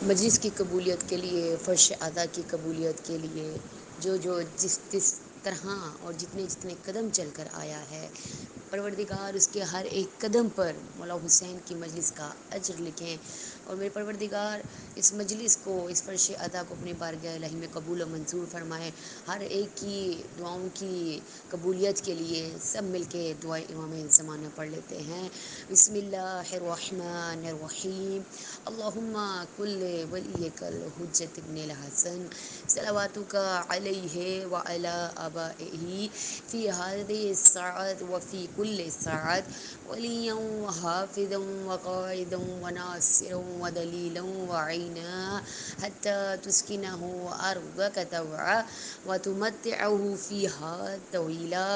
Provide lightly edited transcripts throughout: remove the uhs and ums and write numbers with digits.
مجلس کی قبولیت کے لیے، فرش ادا کی قبولیت کے لیے جو جس طرح اور جتنے جتنے قدم چل کر آیا ہے، پروردگار اس کے ہر ایک قدم پر مولا حسین کی مجلس کا اجر لکھیں، اور میرے پروردگار اس مجلس کو، اس فرش ادا کو اپنے بارگاہ الہی میں قبول و منظور فرمائے۔ ہر ایک کی دعاؤں کی قبولیت کے لیے سب مل کے دعائے امام زمانہ پڑھ لیتے ہیں۔ بسم اللہ الرحمن الرحیم، اللہم کل ولیک الحجۃ ابن الحسن صلواتک علیہ وعلی آبائہ فی ہذہ الساعۃ وفی کل ساعۃ ولیا وحافظا وقائدا وناصرا ودلیلا وعینا حتی تسکنہ ارضک طوعا وتمتعہ فیہا طویلا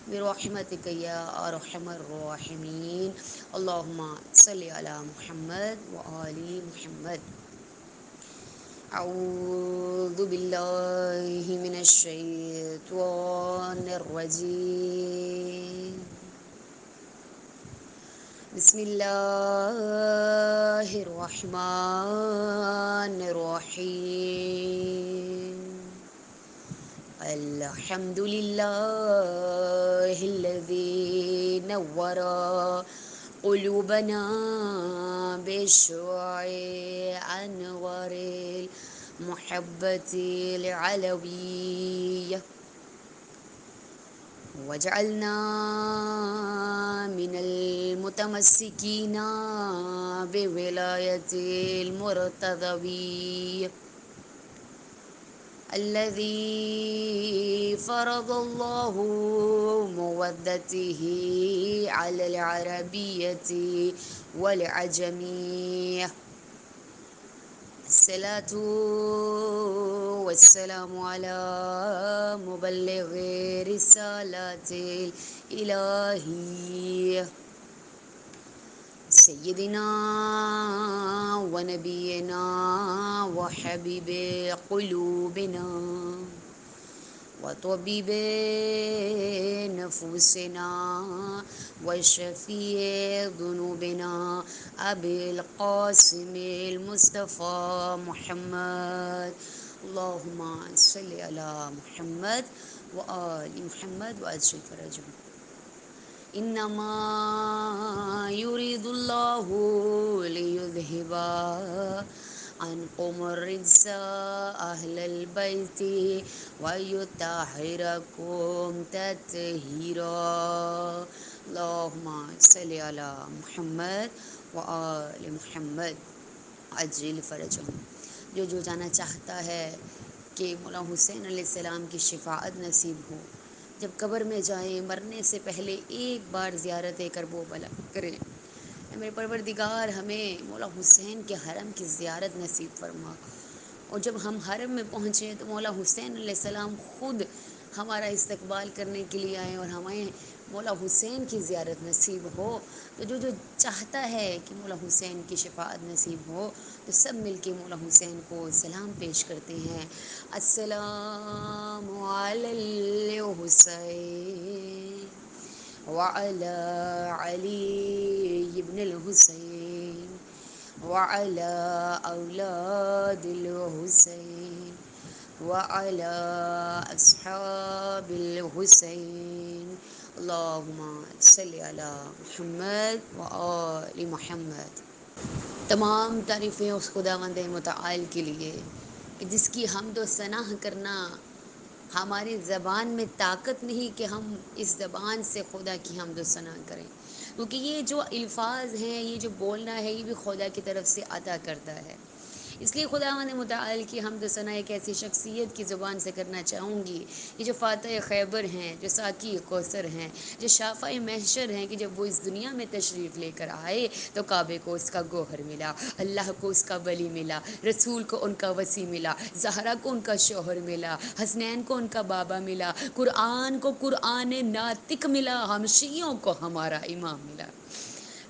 برحمتک یا ارحم الراحمین۔ اللہم صلی علی محمد وآل محمد۔ اعوذ باللہ من الشیطان الرجیم، بسم اللہ الرحمن الرحیم، الحمد للہ الذی نور قلوبنا بشعاع انوار المحبۃ العلویہ وجعلنا من المتمسکین بولایۃ المرتضوی الذي فرض الله مودته على العربية والعجمية۔ الصلاة والسلام على مبلغ رسالات الإلهية سیدنا و نبینا و حبیب قلوبنا و طبیب نفوسنا و شفیع ذنوبنا ابی القاسم المصطفى محمد، اللہم صلی علی محمد و آل محمد و عجل فرجهم۔ انما يريد الله ليذهب عنكم الرجس اهل البيت ويطهركم تطهيرا، اللهم صل على محمد وآل محمد عجل فرجهم۔ جو جانا چاہتا ہے کہ مولا حسین علیہ السلام کی شفاعت نصیب ہو، جب قبر میں جائیں مرنے سے پہلے ایک بار زیارت کربلا کریں۔ اے میرے پروردگار، ہمیں مولا حسین کے حرم کی زیارت نصیب فرما، اور جب ہم حرم میں پہنچیں تو مولا حسین علیہ السلام خود ہمارا استقبال کرنے کے لیے آئیں اور ہمیں مولا حسین کی زیارت نصیب ہو۔ تو جو چاہتا ہے کہ مولا حسین کی شفاعت نصیب ہو، تو سب مل کے مولا حسین کو سلام پیش کرتے ہیں۔ السلام علی الحسین وعلی علی ابن الحسین وعلی اولاد الحسین وعلی اصحاب الحسین، اللہم صلی علی محمد وآل محمد۔ تمام تعریفیں اس خداوند متعال کے لیے کہ جس کی حمد و ثنا کرنا ہماری زبان میں طاقت نہیں کہ ہم اس زبان سے خدا کی حمد و ثنا کریں، کیونکہ یہ جو الفاظ ہیں، یہ جو بولنا ہے، یہ بھی خدا کی طرف سے عطا کرتا ہے۔ اس لیے خداوند متعال کی حمد و ثنا ایک ایسی شخصیت کی زبان سے کرنا چاہوں گی، یہ جو فاتح خیبر ہیں، جو ساقی کوثر ہیں، جو شافع محشر ہیں، کہ جب وہ اس دنیا میں تشریف لے کر آئے تو کعبے کو اس کا گوہر ملا، اللہ کو اس کا ولی ملا، رسول کو ان کا وصی ملا، زہرا کو ان کا شوہر ملا، حسنین کو ان کا بابا ملا، قرآن کو قرآن ناطق ملا، ہم شیعوں کو ہمارا امام ملا۔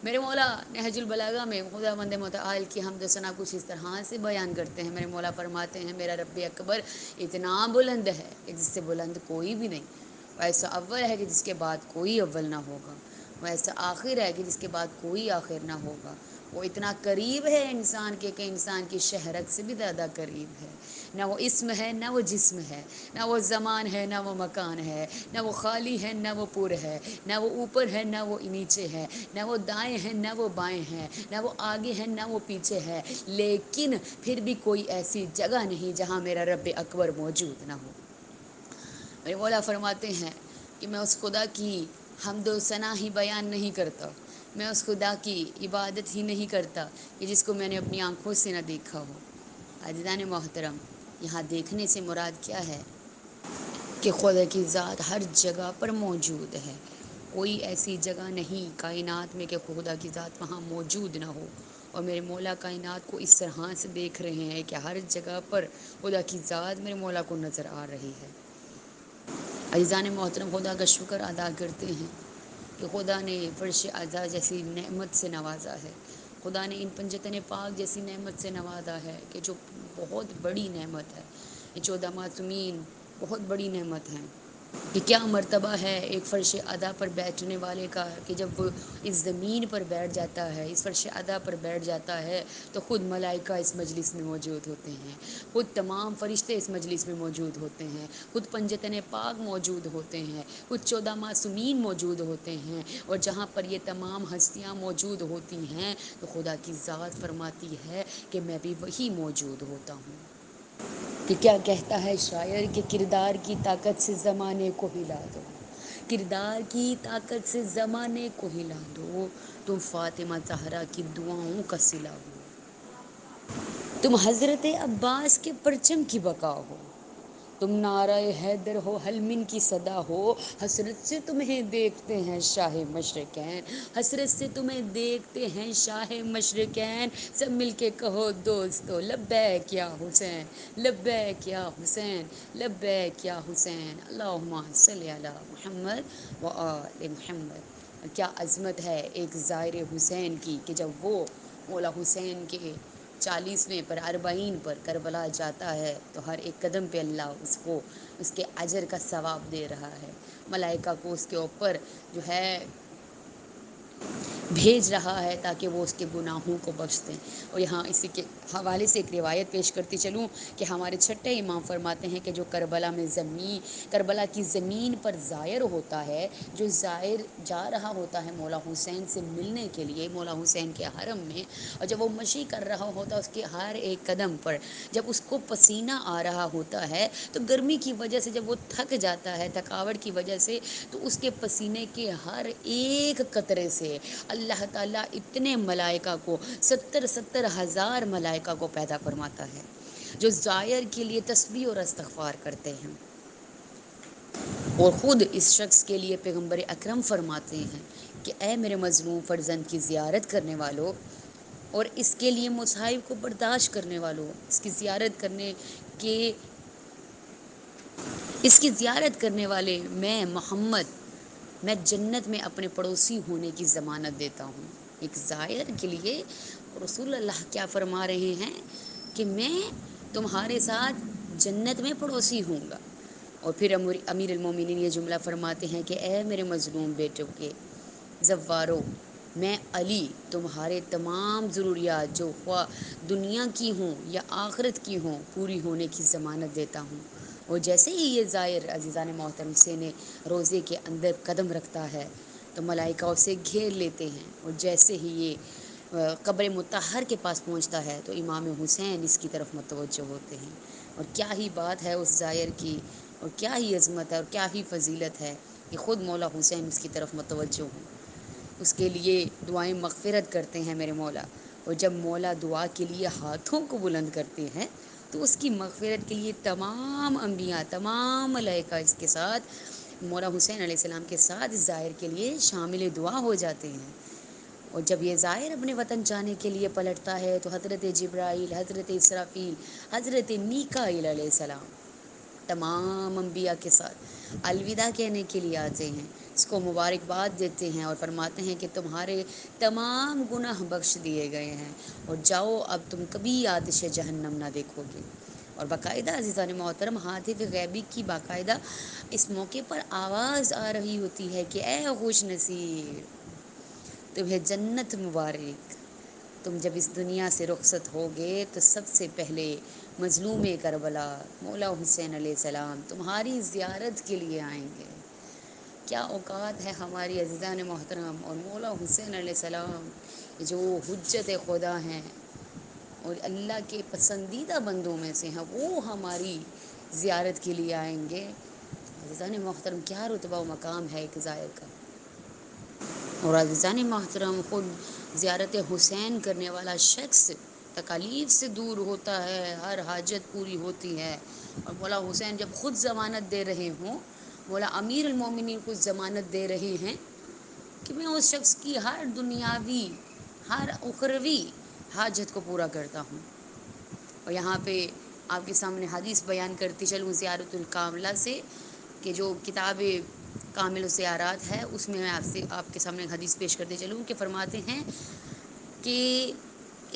میرے مولا نہج البلاغہ میں خداوند متعال کی حمد و ثنا کچھ اس طرح سے بیان کرتے ہیں۔ میرے مولا فرماتے ہیں، میرا رب اکبر اتنا بلند ہے کہ جس سے بلند کوئی بھی نہیں، وہ ایسا اول ہے کہ جس کے بعد کوئی اول نہ ہوگا، وہ ایسا آخر ہے کہ جس کے بعد کوئی آخر نہ ہوگا، وہ اتنا قریب ہے انسان کے کہ انسان کی شہرت سے بھی زیادہ قریب ہے. نہ وہ اسم ہے نہ وہ جسم ہے، نہ وہ زمان ہے نہ وہ مکان ہے، نہ وہ خالی ہے نہ وہ پر ہے، نہ وہ اوپر ہے نہ وہ نیچے ہے، نہ وہ دائیں ہیں نہ وہ بائیں ہیں، نہ وہ آگے ہے نہ وہ پیچھے ہے. لیکن پھر بھی کوئی ایسی جگہ نہیں جہاں میرا رب اکبر موجود نہ ہو. میرے مولا فرماتے ہیں کہ میں اس خدا کی حمد و ثنا ہی بیان نہیں کرتا، میں اس خدا کی عبادت ہی نہیں کرتا کہ جس کو میں نے اپنی آنکھوں سے نہ دیکھا ہو. عزیزان محترم، یہاں دیکھنے سے مراد کیا ہے؟ کہ خدا کی ذات ہر جگہ پر موجود ہے. کوئی ایسی جگہ نہیں کائنات میں کہ خدا کی ذات وہاں موجود نہ ہو. اور میرے مولا کائنات کو اس طرح سے دیکھ رہے ہیں کہ ہر جگہ پر خدا کی ذات میرے مولا کو نظر آ رہی ہے. عزیزان محترم، خدا کا شکر ادا کرتے ہیں کہ خدا نے فرش اعضا جیسی نعمت سے نوازا ہے. خدا نے ان پنجتن پاک جیسی نعمت سے نوازا ہے کہ جو بہت بڑی نعمت ہے. یہ 14 معصومین بہت بڑی نعمت ہیں. کہ کیا مرتبہ ہے ایک فرش اعضا پر بیٹھنے والے کا کہ جب وہ اس زمین پر بیٹھ جاتا ہے، اس فرش اعضا پر بیٹھ جاتا ہے، تو خود ملائکہ اس مجلس میں موجود ہوتے ہیں، خود تمام فرشتے اس مجلس میں موجود ہوتے ہیں، خود پنجتن پاک موجود ہوتے ہیں، خود 14 معصومین موجود ہوتے ہیں. اور جہاں پر یہ تمام ہستیاں موجود ہوتی ہیں تو خدا کی ذات فرماتی ہے کہ میں بھی وہی موجود ہوتا ہوں. کہ کیا کہتا ہے شاعر کہ کردار کی طاقت سے زمانے کو ہلا دو، کردار کی طاقت سے زمانے کو ہلا دو، تم فاطمہ زہرا کی دعاؤں کا صلہ ہو. تم حضرت عباس کے پرچم کی بقا ہو، تم نعرہ حیدر ہو، حلمن کی صدا ہو. حسرت سے تمہیں دیکھتے ہیں شاہ مشرقین، حسرت سے تمہیں دیکھتے ہیں شاہ مشرقین. سب مل کے کہو دوستو لبیک یا حسین، لبیک یا حسین، لبیک یا حسین. اللہم صلی علی محمد و آل محمد. کیا عظمت ہے ایک زائر حسین کی کہ جب وہ مولا حسین کے 40ویں پر 40 پر کربلا جاتا ہے تو ہر ایک قدم پہ اللہ اس کو اس کے اجر کا ثواب دے رہا ہے. ملائکہ کو اس کے اوپر جو ہے بھیج رہا ہے تاکہ وہ اس کے گناہوں کو بخش دیں. اور یہاں اسی کے حوالے سے ایک روایت پیش کرتی چلوں کہ ہمارے چھٹے امام فرماتے ہیں کہ جو کربلا کی زمین پر زائر ہوتا ہے، جو زائر جا رہا ہوتا ہے مولا حسین سے ملنے کے لیے مولا حسین کے حرم میں، اور جب وہ مشی کر رہا ہوتا ہے اس کے ہر ایک قدم پر جب اس کو پسینہ آ رہا ہوتا ہے تو گرمی کی وجہ سے جب وہ تھک جاتا ہے، تھکاوٹ کی وجہ سے، تو اس کے پسینے کے ہر ایک قطرے سے اللہ تعالیٰ اتنے ملائکہ کو 70,000 ملائکہ کو پیدا فرماتا ہے جو زائر کے لیے تسبیح اور استغفار کرتے ہیں. اور خود اس شخص کے لیے پیغمبر اکرم فرماتے ہیں کہ اے میرے مظلوم فرزند کی زیارت کرنے والوں اور اس کے لیے مصائب کو برداشت کرنے والوں، اس کی زیارت کرنے والے میں محمد، میں جنت میں اپنے پڑوسی ہونے کی ضمانت دیتا ہوں. ایک زائر کے لیے رسول اللہ کیا فرما رہے ہیں کہ میں تمہارے ساتھ جنت میں پڑوسی ہوں گا. اور پھر امیر المومنین یہ جملہ فرماتے ہیں کہ اے میرے مظلوم بیٹوں کے زوارو، میں علی تمہارے تمام ضروریات جو خواہ دنیا کی ہوں یا آخرت کی ہوں پوری ہونے کی ضمانت دیتا ہوں. اور جیسے ہی یہ زائر عزیزان محترم سے روزے کے اندر قدم رکھتا ہے تو ملائکہ اسے گھیر لیتے ہیں. اور جیسے ہی یہ قبر مطہر کے پاس پہنچتا ہے تو امام حسین اس کی طرف متوجہ ہوتے ہیں. اور کیا ہی بات ہے اس زائر کی، اور کیا ہی عظمت ہے اور کیا ہی فضیلت ہے کہ خود مولا حسین اس کی طرف متوجہ ہوں، اس کے لیے دعائیں مغفرت کرتے ہیں میرے مولا. اور جب مولا دعا کے لیے ہاتھوں کو بلند کرتے ہیں تو اس کی مغفرت کے لیے تمام انبیاء، تمام ملائکہ اس کے ساتھ مولا حسین علیہ السلام کے ساتھ زائر کے لیے شامل دعا ہو جاتے ہیں. اور جب یہ زائر اپنے وطن جانے کے لیے پلٹتا ہے تو حضرت جبرائیل، حضرت اسرافیل، حضرت میکائیل علیہ السلام تمام انبیاء کے ساتھ الوداع کہنے کے لیے آتے ہیں، اس کو مبارکباد دیتے ہیں اور فرماتے ہیں کہ تمہارے تمام گناہ بخش دیے گئے ہیں اور جاؤ اب تم کبھی آتش جہنم نہ دیکھو گے. اور باقاعدہ عزیزان محترم ہاتف غیبی کی باقاعدہ اس موقع پر آواز آ رہی ہوتی ہے کہ اے خوش نصیب تمہیں جنت مبارک، تم جب اس دنیا سے رخصت ہوگے تو سب سے پہلے مظلوم کربلا مولا حسین علیہ السلام تمہاری زیارت کے لیے آئیں گے۔ کیا اوقات ہے ہماری عزیزان محترم، اور مولا حسین علیہ السلام جو حجت خدا ہیں اور اللہ کے پسندیدہ بندوں میں سے ہیں، وہ ہماری زیارت کے لیے آئیں گے۔ عزیزان محترم، کیا رتبہ و مقام ہے ایک زائر کا۔ اور عزیزان محترم، خود زیارت حسین کرنے والا شخص تکالیف سے دور ہوتا ہے، ہر حاجت پوری ہوتی ہے۔ اور مولا حسین جب خود ضمانت دے رہے ہوں، مولا امیر المومنین کو ضمانت دے رہے ہیں کہ میں اس شخص کی ہر دنیاوی ہر اخروی حاجت کو پورا کرتا ہوں۔ اور یہاں پہ آپ کے سامنے حدیث بیان کرتی چلوں زیارت الکاملہ سے، کہ جو کتاب کامل الزیارات ہے اس میں آپ کے سامنے حدیث پیش کرتے چلوں کہ فرماتے ہیں کہ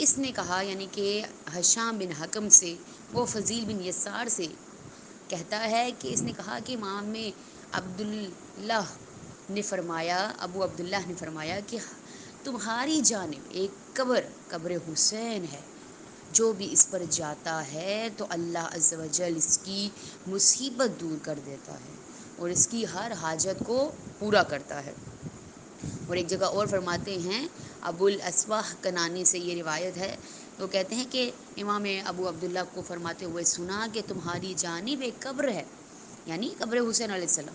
اس نے کہا، یعنی کہ ہشام بن حکم سے، وہ فضیل بن یسار سے کہتا ہے کہ اس نے کہا کہ امام عبداللہ نے فرمایا، ابو عبداللہ نے فرمایا کہ تمہاری جانب ایک قبر حسین ہے، جو بھی اس پر جاتا ہے تو اللہ عز و جل اس کی مصیبت دور کر دیتا ہے اور اس کی ہر حاجت کو پورا کرتا ہے۔ اور ایک جگہ اور فرماتے ہیں، ابو الاسواح کنانی سے یہ روایت ہے، وہ کہتے ہیں کہ امام ابو عبداللہ کو فرماتے ہوئے سنا کہ تمہاری جانب ایک قبر ہے، یعنی قبر حسین علیہ السلام،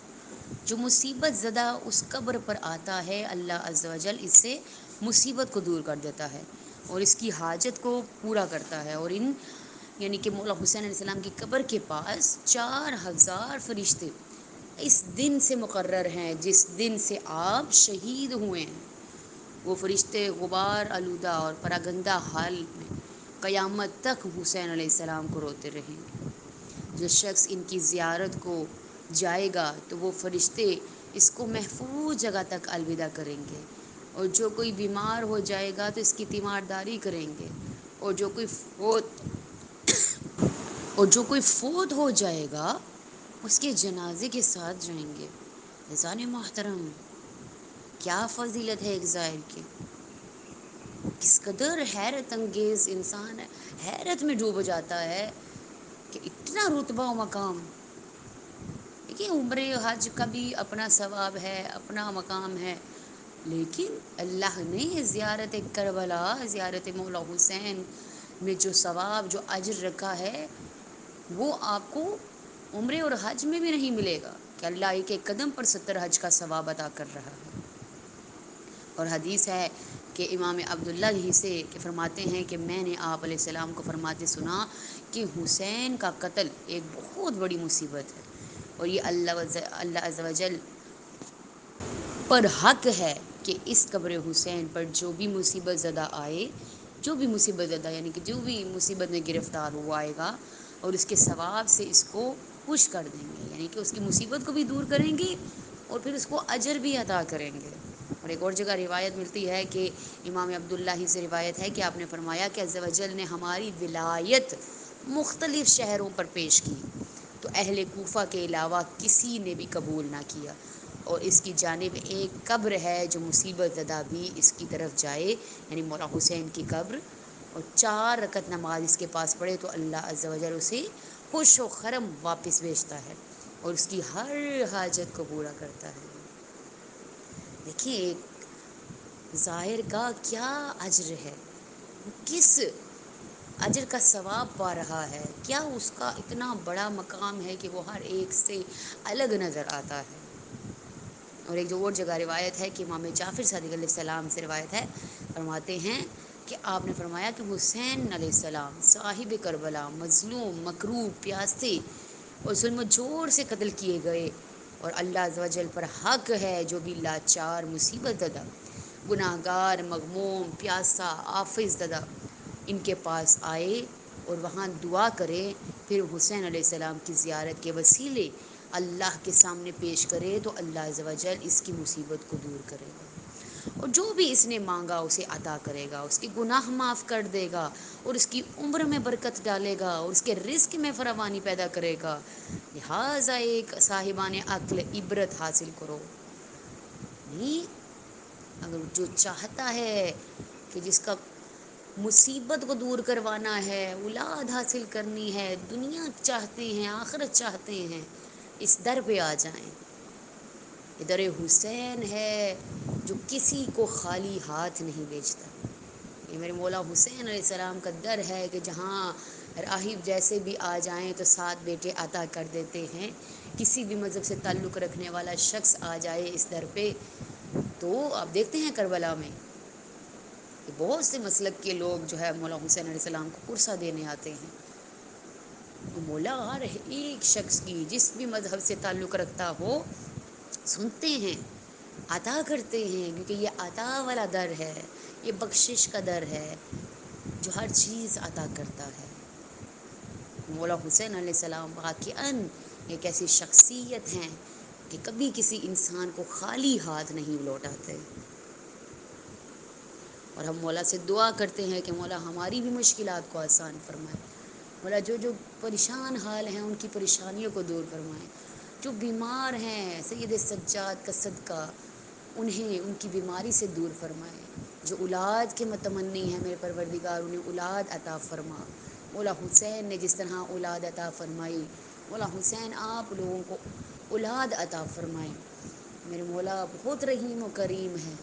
جو مصیبت زدہ اس قبر پر آتا ہے اللہ عز و جل اس سے مصیبت کو دور کر دیتا ہے اور اس کی حاجت کو پورا کرتا ہے۔ اور یعنی کہ مولا حسین علیہ السلام کی قبر کے پاس 4000 فرشتے اس دن سے مقرر ہیں جس دن سے آپ شہید ہوئے ہیں۔ وہ فرشتے غبار آلودہ اور پراگندہ حال میں قیامت تک حسین علیہ السلام کو روتے رہیں گے۔ جو شخص ان کی زیارت کو جائے گا تو وہ فرشتے اس کو محفوظ جگہ تک الوداع کریں گے، اور جو کوئی بیمار ہو جائے گا تو اس کی تیمارداری کریں گے، اور جو کوئی فوت ہو جائے گا اس کے جنازے کے ساتھ جائیں گے۔ عزیزان محترم، کیا فضیلت ہے ایک زائر کی! کس قدر حیرت انگیز انسان ہے، حیرت میں ڈوب جاتا ہے کہ اتنا رتبہ و مقام۔ دیکھیے، عمر حج کا بھی اپنا ثواب ہے، اپنا مقام ہے، لیکن اللہ نے زیارت کربلا، زیارت مولا حسین میں جو ثواب، جو اجر رکھا ہے، وہ آپ کو عمرے اور حج میں بھی نہیں ملے گا کہ اللہ ایک ایک قدم پر 70 حج کا ثواب عطا کر رہا ہے۔ اور حدیث ہے کہ امام عبداللہ ہی سے کہ فرماتے ہیں کہ میں نے آپ علیہ السلام کو فرماتے سنا کہ حسین کا قتل ایک بہت بڑی مصیبت ہے، اور یہ اللہ عز و جل پر حق ہے کہ اس قبر حسین پر جو بھی مصیبت زدہ آئے، جو بھی مصیبت زدہ یعنی کہ جو بھی مصیبت میں گرفتار ہوا آئے گا، اور اس کے ثواب سے اس کو خوش کر دیں گے، یعنی کہ اس کی مصیبت کو بھی دور کریں گے اور پھر اس کو اجر بھی عطا کریں گے۔ اور ایک اور جگہ روایت ملتی ہے کہ امام عبداللہ ہی سے روایت ہے کہ آپ نے فرمایا کہ عز و جل نے ہماری ولایت مختلف شہروں پر پیش کی تو اہل کوفہ کے علاوہ کسی نے بھی قبول نہ کیا، اور اس کی جانب ایک قبر ہے جو مصیبت زدہ بھی اس کی طرف جائے، یعنی مولا حسین کی قبر، اور 4 رکعت نماز اس کے پاس پڑھے تو اللہ عز و جل اسے خوش و خرم واپس بھیجتا ہے اور اس کی ہر حاجت کو پورا کرتا ہے۔ دیکھیے، ایک زائر کا کیا اجر ہے، وہ کس اجر کا ثواب پا رہا ہے، کیا اس کا اتنا بڑا مقام ہے کہ وہ ہر ایک سے الگ نظر آتا ہے۔ اور ایک جو اور جگہ روایت ہے کہ امام جعفر صادق علیہ السلام سے روایت ہے، فرماتے ہیں کہ آپ نے فرمایا کہ حسین علیہ السلام صاحب کربلا مظلوم، مکروب، پیاسے اور ظلم و جور سے قتل کیے گئے، اور اللہ عز و جل پر حق ہے جو بھی لاچار، مصیبت زدہ، گناہ گار، مغموم، پیاسا، آفس زدہ ان کے پاس آئے اور وہاں دعا کرے، پھر حسین علیہ السلام کی زیارت کے وسیلے اللہ کے سامنے پیش کرے تو اللہ عز و جل اس کی مصیبت کو دور کرے گا، اور جو بھی اس نے مانگا اسے عطا کرے گا، اس کے گناہ معاف کر دے گا، اور اس کی عمر میں برکت ڈالے گا، اور اس کے رزق میں فراوانی پیدا کرے گا۔ لہٰذا ایک صاحبان عقل عبرت حاصل کرو، نہیں اگر جو چاہتا ہے کہ مصیبت کو دور کروانا ہے، اولاد حاصل کرنی ہے، دنیا چاہتے ہیں، آخرت چاہتے ہیں، اس در پہ آ جائیں۔ یہ در حسین ہے جو کسی کو خالی ہاتھ نہیں بھیجتا۔ یہ میرے مولا حسین علیہ السلام کا در ہے کہ جہاں راہب جیسے بھی آ جائیں تو 7 بیٹے عطا کر دیتے ہیں۔ کسی بھی مذہب سے تعلق رکھنے والا شخص آ جائے اس در پہ تو آپ دیکھتے ہیں کربلا میں کہ بہت سے مسلک کے لوگ جو ہے مولا حسین علیہ السلام کو عرصہ دینے آتے ہیں۔ مولا ہر ایک شخص کی جس بھی مذہب سے تعلق رکھتا ہو سنتے ہیں، عطا کرتے ہیں، کیونکہ یہ عطا والا در ہے، یہ بخشش کا در ہے جو ہر چیز عطا کرتا ہے۔ مولا حسین علیہ السلام واقعاً ایک ایسی شخصیت ہیں کہ کبھی کسی انسان کو خالی ہاتھ نہیں لوٹاتے، اور ہم مولا سے دعا کرتے ہیں کہ مولا ہماری بھی مشکلات کو آسان فرمائے، مولا جو جو پریشان حال ہیں ان کی پریشانیوں کو دور فرمائیں، جو بیمار ہیں سید سجاد کا صدقہ انہیں ان کی بیماری سے دور فرمائے، جو اولاد کے متمنی ہیں میرے پروردگار انہیں اولاد عطا فرما۔ مولا حسین نے جس طرح اولاد عطا فرمائی، مولا حسین آپ لوگوں کو اولاد عطا فرمائیں۔ میرے مولا بہت رحیم و کریم ہے،